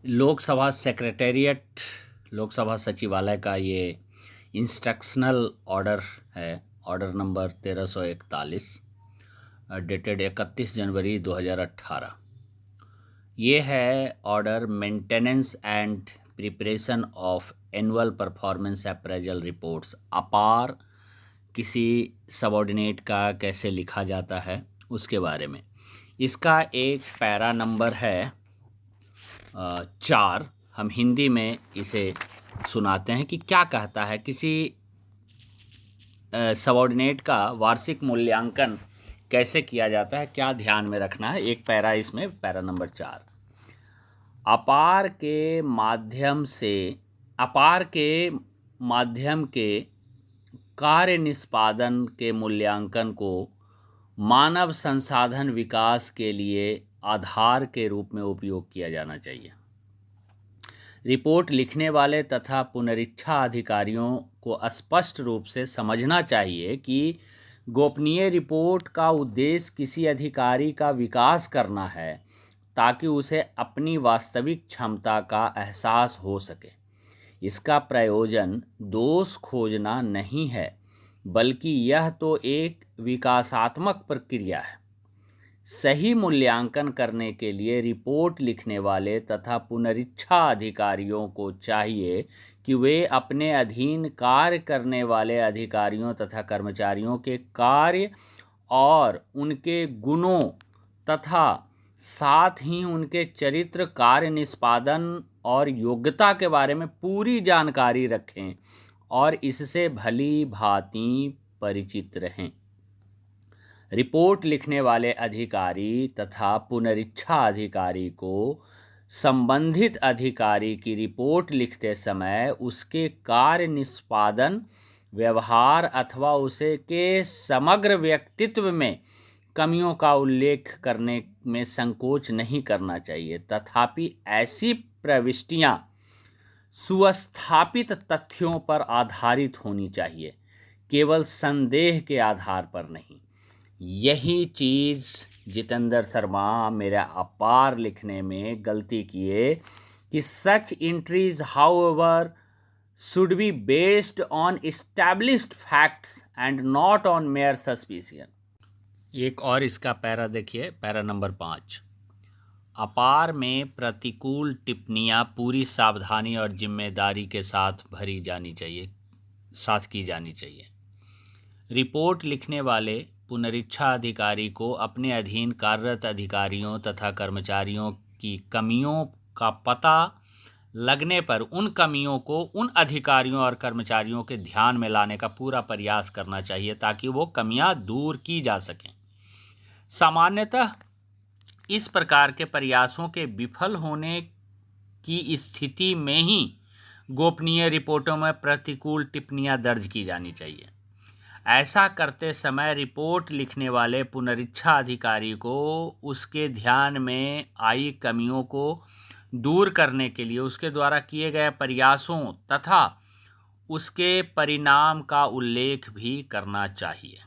Lok Sabha secretariat, Lok Sabha सचिवालय का ये इंस्ट्रक्शनल ऑर्डर है, ऑर्डर नंबर 1341 डेटेड 31 जनवरी 2018। ये है order maintenance and preparation of annual performance appraisal reports. अपार किसी सबऑर्डिनेट का कैसे लिखा जाता है उसके बारे में। इसका एक पैरा नंबर है 4। हम हिंदी में इसे सुनाते हैं कि क्या कहता है। किसी सबऑर्डिनेट का वार्षिक मूल्यांकन कैसे किया जाता है, क्या ध्यान में रखना है। एक पैरा इसमें, पैरा नंबर 4। अपार के माध्यम के कार्य निष्पादन के मूल्यांकन को मानव संसाधन विकास के लिए आधार के रूप में उपयोग किया जाना चाहिए। रिपोर्ट लिखने वाले तथा पुनरीक्षा अधिकारियों को स्पष्ट रूप से समझना चाहिए कि गोपनीय रिपोर्ट का उद्देश्य किसी अधिकारी का विकास करना है ताकि उसे अपनी वास्तविक क्षमता का एहसास हो सके। इसका प्रयोजन दोष खोजना नहीं है, बल्कि यह तो एक विकासात्मक प्रक्रिया है। सही मूल्यांकन करने के लिए रिपोर्ट लिखने वाले तथा पुनरीक्षा अधिकारियों को चाहिए कि वे अपने अधीन कार्य करने वाले अधिकारियों तथा कर्मचारियों के कार्य और उनके गुणों तथा साथ ही उनके चरित्र, कार्य निष्पादन और योग्यता के बारे में पूरी जानकारी रखें और इससे भली भांति परिचित रहें। रिपोर्ट लिखने वाले अधिकारी तथा पुनरीक्षा अधिकारी को संबंधित अधिकारी की रिपोर्ट लिखते समय उसके कार्य निष्पादन, व्यवहार अथवा उसे के समग्र व्यक्तित्व में कमियों का उल्लेख करने में संकोच नहीं करना चाहिए। तथापि ऐसी प्रविष्टियां सुस्थापित तथ्यों पर आधारित होनी चाहिए, केवल संदेह के आधार पर नहीं। यही चीज़ जितेंद्र शर्मा मेरा अपार लिखने में गलती किए कि such entries however should be based on established facts and not on mere suspicion. एक और इसका पैरा देखिए, पैरा नंबर 5। अपार में प्रतिकूल टिप्पणियां पूरी सावधानी और जिम्मेदारी के साथ की जानी चाहिए। रिपोर्ट लिखने वाले पुनरीक्षा अधिकारी को अपने अधीन कार्यरत अधिकारियों तथा कर्मचारियों की कमियों का पता लगने पर उन कमियों को उन अधिकारियों और कर्मचारियों के ध्यान में लाने का पूरा प्रयास करना चाहिए ताकि वो कमियां दूर की जा सकें। सामान्यतः इस प्रकार के प्रयासों के विफल होने की स्थिति में ही गोपनीय रिपोर्टों में प्रतिकूल टिप्पणियां दर्ज की जानी चाहिए। ऐसा करते समय रिपोर्ट लिखने वाले पुनरीक्षा अधिकारी को उसके ध्यान में आई कमियों को दूर करने के लिए उसके द्वारा किए गए प्रयासों तथा उसके परिणाम का उल्लेख भी करना चाहिए।